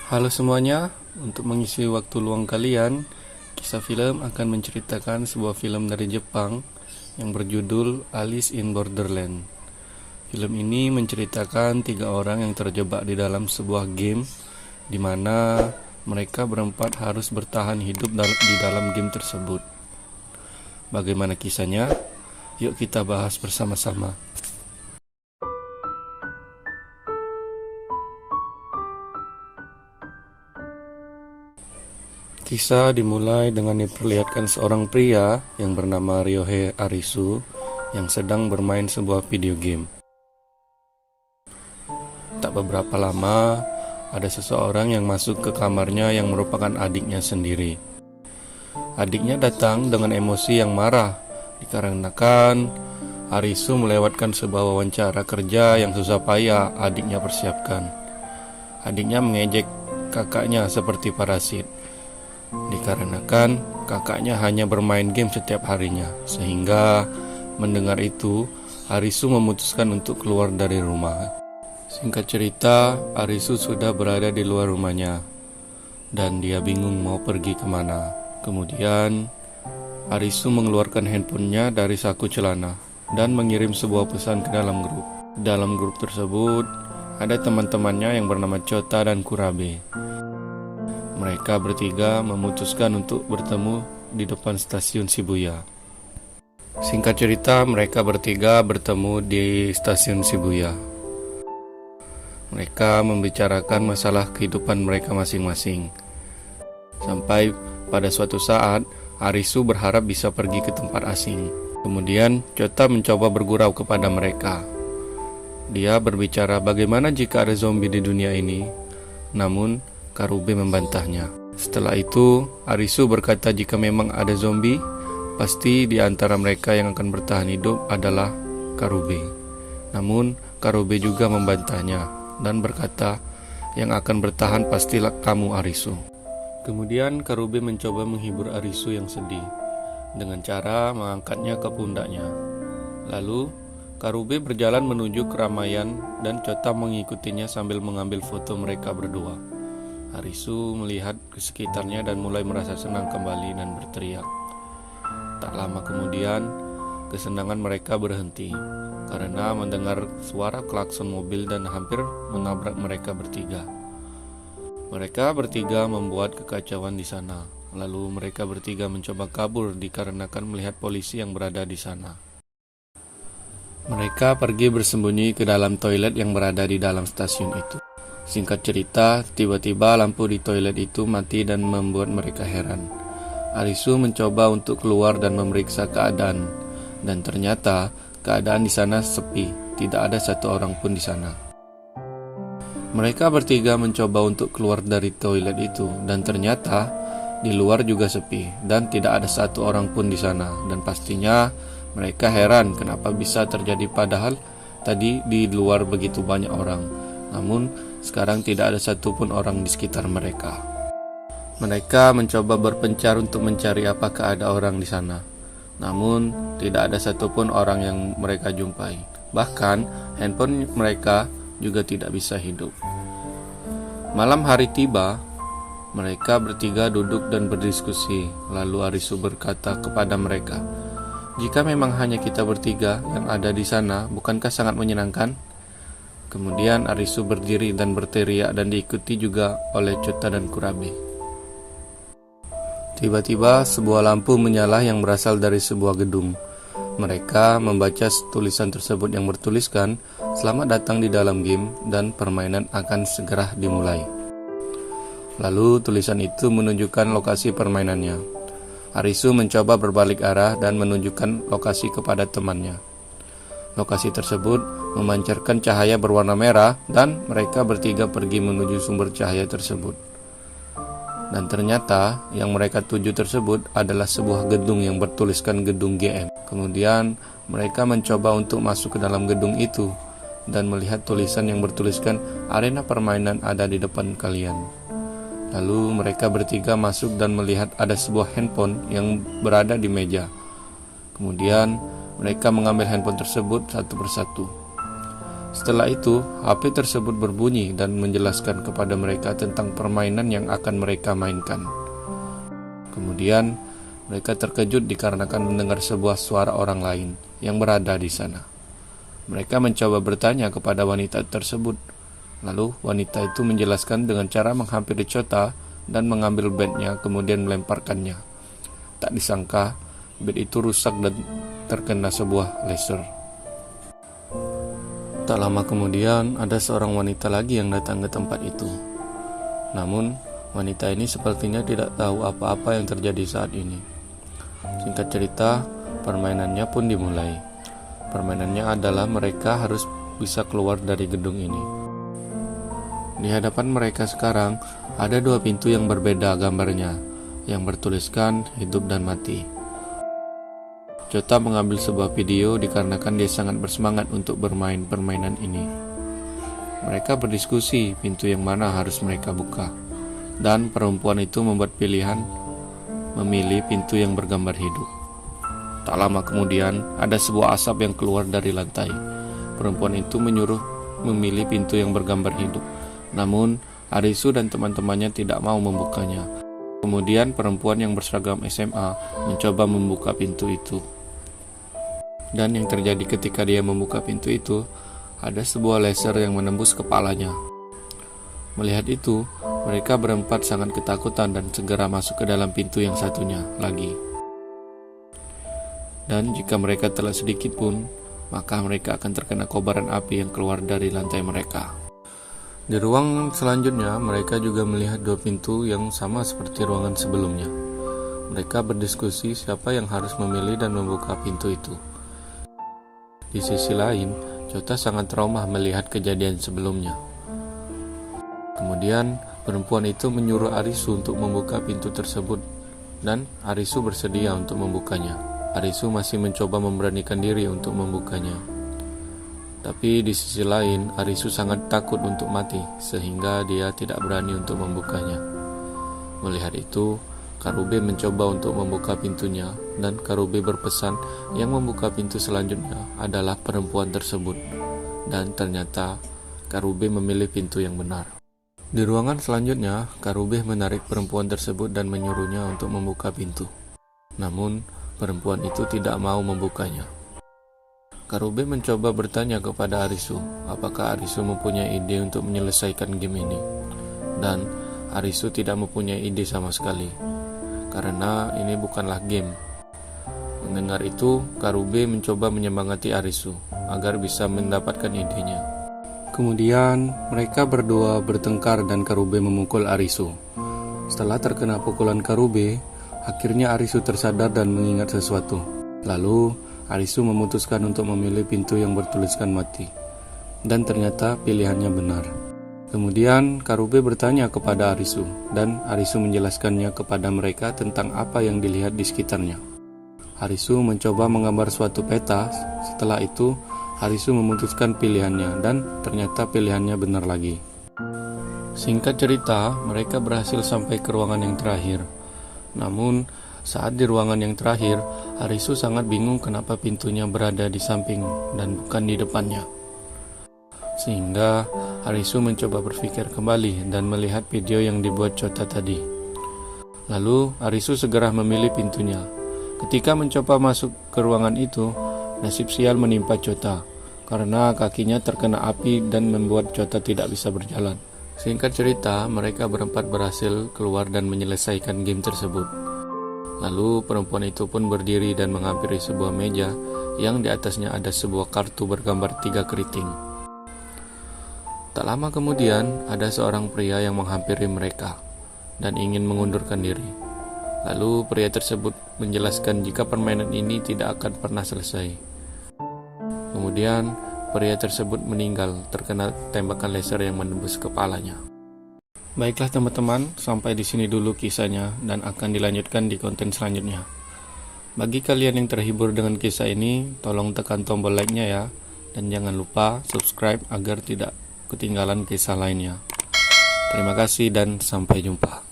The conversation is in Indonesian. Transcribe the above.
Halo semuanya, untuk mengisi waktu luang kalian, kisah film akan menceritakan sebuah film dari Jepang yang berjudul Alice in Borderland. Film ini menceritakan 3 orang yang terjebak di dalam sebuah game di mana mereka berempat harus bertahan hidup di dalam game tersebut. Bagaimana kisahnya? Yuk kita bahas bersama-sama. Kisah dimulai dengan diperlihatkan seorang pria yang bernama Ryohei Arisu yang sedang bermain sebuah video game. Tak beberapa lama, ada seseorang yang masuk ke kamarnya yang merupakan adiknya sendiri. Adiknya datang dengan emosi yang marah dikarenakan Arisu melewatkan sebuah wawancara kerja yang susah payah adiknya persiapkan. Adiknya mengejek kakaknya seperti parasit dikarenakan kakaknya hanya bermain game setiap harinya. Sehingga mendengar itu, Arisu memutuskan untuk keluar dari rumah. Singkat cerita, Arisu sudah berada di luar rumahnya dan dia bingung mau pergi kemana. Kemudian Arisu mengeluarkan handphonenya dari saku celana dan mengirim sebuah pesan ke dalam grup. Dalam grup tersebut ada teman-temannya yang bernama Chota dan Kurabe. Mereka bertiga memutuskan untuk bertemu di depan stasiun Shibuya. Singkat cerita, mereka bertiga bertemu di stasiun Shibuya. Mereka membicarakan masalah kehidupan mereka masing-masing. Sampai pada suatu saat, Arisu berharap bisa pergi ke tempat asing. Kemudian, Chota mencoba bergurau kepada mereka. Dia berbicara bagaimana jika ada zombie di dunia ini. Namun, Karube membantahnya. Setelah itu, Arisu berkata jika memang ada zombie, pasti di antara mereka yang akan bertahan hidup adalah Karube. Namun, Karube juga membantahnya dan berkata, yang akan bertahan pastilah kamu, Arisu. Kemudian Karube mencoba menghibur Arisu yang sedih dengan cara mengangkatnya ke pundaknya. Lalu, Karube berjalan menuju keramaian dan Chota mengikutinya sambil mengambil foto mereka berdua. Arisu melihat ke sekitarnya dan mulai merasa senang kembali dan berteriak. Tak lama kemudian, kesenangan mereka berhenti karena mendengar suara klakson mobil dan hampir menabrak mereka bertiga. Mereka bertiga membuat kekacauan di sana. Lalu mereka bertiga mencoba kabur dikarenakan melihat polisi yang berada di sana. Mereka pergi bersembunyi ke dalam toilet yang berada di dalam stasiun itu. Singkat cerita, tiba-tiba lampu di toilet itu mati dan membuat mereka heran. Arisu mencoba untuk keluar dan memeriksa keadaan, dan ternyata keadaan di sana sepi, tidak ada satu orang pun di sana. Mereka bertiga mencoba untuk keluar dari toilet itu, dan ternyata di luar juga sepi, dan tidak ada satu orang pun di sana. Dan pastinya mereka heran kenapa bisa terjadi padahal tadi di luar begitu banyak orang. Namun sekarang tidak ada satupun orang di sekitar mereka. Mereka mencoba berpencar untuk mencari apakah ada orang di sana. Namun tidak ada satupun orang yang mereka jumpai. Bahkan handphone mereka juga tidak bisa hidup. Malam hari tiba, mereka bertiga duduk dan berdiskusi. Lalu Arisu berkata kepada mereka, "Jika memang hanya kita bertiga yang ada di sana, bukankah sangat menyenangkan?" Kemudian Arisu berdiri dan berteriak dan diikuti juga oleh Chota dan Kurabe. Tiba-tiba sebuah lampu menyala yang berasal dari sebuah gedung. Mereka membaca tulisan tersebut yang bertuliskan, "Selamat datang di dalam game dan permainan akan segera dimulai." Lalu tulisan itu menunjukkan lokasi permainannya. Arisu mencoba berbalik arah dan menunjukkan lokasi kepada temannya. Lokasi tersebut memancarkan cahaya berwarna merah dan mereka bertiga pergi menuju sumber cahaya tersebut. Dan ternyata yang mereka tuju tersebut adalah sebuah gedung yang bertuliskan gedung GM. Kemudian mereka mencoba untuk masuk ke dalam gedung itu dan melihat tulisan yang bertuliskan arena permainan ada di depan kalian. Lalu mereka bertiga masuk dan melihat ada sebuah handphone yang berada di meja. Kemudian mereka mengambil handphone tersebut satu persatu. Setelah itu, HP tersebut berbunyi dan menjelaskan kepada mereka tentang permainan yang akan mereka mainkan. Kemudian, mereka terkejut dikarenakan mendengar sebuah suara orang lain yang berada di sana. Mereka mencoba bertanya kepada wanita tersebut. Lalu, wanita itu menjelaskan dengan cara menghampiri Chota dan mengambil bednya kemudian melemparkannya. Tak disangka, bed itu rusak dan terkena sebuah laser. Tak lama kemudian, ada seorang wanita lagi yang datang ke tempat itu. Namun, wanita ini sepertinya tidak tahu apa-apa yang terjadi saat ini. Singkat cerita, permainannya pun dimulai. Permainannya adalah mereka harus bisa keluar dari gedung ini. Di hadapan mereka sekarang, ada dua pintu yang berbeda gambarnya, yang bertuliskan hidup dan mati. Chota mengambil sebuah video dikarenakan dia sangat bersemangat untuk bermain permainan ini. Mereka berdiskusi pintu yang mana harus mereka buka, dan perempuan itu membuat pilihan memilih pintu yang bergambar hidup. Tak lama kemudian, ada sebuah asap yang keluar dari lantai. Perempuan itu menyuruh memilih pintu yang bergambar hidup. Namun, Arisu dan teman-temannya tidak mau membukanya. Kemudian, perempuan yang berseragam SMA mencoba membuka pintu itu. Dan yang terjadi ketika dia membuka pintu itu, ada sebuah laser yang menembus kepalanya. Melihat itu, mereka berempat sangat ketakutan dan segera masuk ke dalam pintu yang satunya lagi. Dan jika mereka telat sedikit pun, maka mereka akan terkena kobaran api yang keluar dari lantai mereka. Di ruang selanjutnya, mereka juga melihat dua pintu yang sama seperti ruangan sebelumnya. Mereka berdiskusi siapa yang harus memilih dan membuka pintu itu. Di sisi lain, Chota sangat trauma melihat kejadian sebelumnya. Kemudian, perempuan itu menyuruh Arisu untuk membuka pintu tersebut, dan Arisu bersedia untuk membukanya. Arisu masih mencoba memberanikan diri untuk membukanya. Tapi di sisi lain, Arisu sangat takut untuk mati, sehingga dia tidak berani untuk membukanya. Melihat itu, Karube mencoba untuk membuka pintunya, dan Karube berpesan yang membuka pintu selanjutnya adalah perempuan tersebut. Dan ternyata, Karube memilih pintu yang benar. Di ruangan selanjutnya, Karube menarik perempuan tersebut dan menyuruhnya untuk membuka pintu. Namun, perempuan itu tidak mau membukanya. Karube mencoba bertanya kepada Arisu, apakah Arisu mempunyai ide untuk menyelesaikan game ini. Dan Arisu tidak mempunyai ide sama sekali, karena ini bukanlah game. Mendengar itu, Karube mencoba menyemangati Arisu agar bisa mendapatkan idenya. Kemudian, mereka berdua bertengkar dan Karube memukul Arisu. Setelah terkena pukulan Karube, akhirnya Arisu tersadar dan mengingat sesuatu. Lalu, Arisu memutuskan untuk memilih pintu yang bertuliskan mati. Dan ternyata pilihannya benar. Kemudian, Karube bertanya kepada Arisu, dan Arisu menjelaskannya kepada mereka tentang apa yang dilihat di sekitarnya. Arisu mencoba menggambar suatu peta. Setelah itu, Arisu memutuskan pilihannya, dan ternyata pilihannya benar lagi. Singkat cerita, mereka berhasil sampai ke ruangan yang terakhir. Namun, saat di ruangan yang terakhir, Arisu sangat bingung kenapa pintunya berada di samping dan bukan di depannya. Sehingga Arisu mencoba berpikir kembali dan melihat video yang dibuat Chota tadi. Lalu, Arisu segera memilih pintunya. Ketika mencoba masuk ke ruangan itu, nasib sial menimpa Chota, karena kakinya terkena api dan membuat Chota tidak bisa berjalan. Singkat cerita, mereka berempat berhasil keluar dan menyelesaikan game tersebut. Lalu perempuan itu pun berdiri dan menghampiri sebuah meja yang di atasnya ada sebuah kartu bergambar 3 keriting. Tak lama kemudian, ada seorang pria yang menghampiri mereka dan ingin mengundurkan diri. Lalu pria tersebut menjelaskan jika permainan ini tidak akan pernah selesai. Kemudian, pria tersebut meninggal terkena tembakan laser yang menembus kepalanya. Baiklah teman-teman, sampai di sini dulu kisahnya dan akan dilanjutkan di konten selanjutnya. Bagi kalian yang terhibur dengan kisah ini, tolong tekan tombol like-nya ya, dan jangan lupa subscribe agar tidak ketinggalan kisah lainnya. Terima kasih dan sampai jumpa.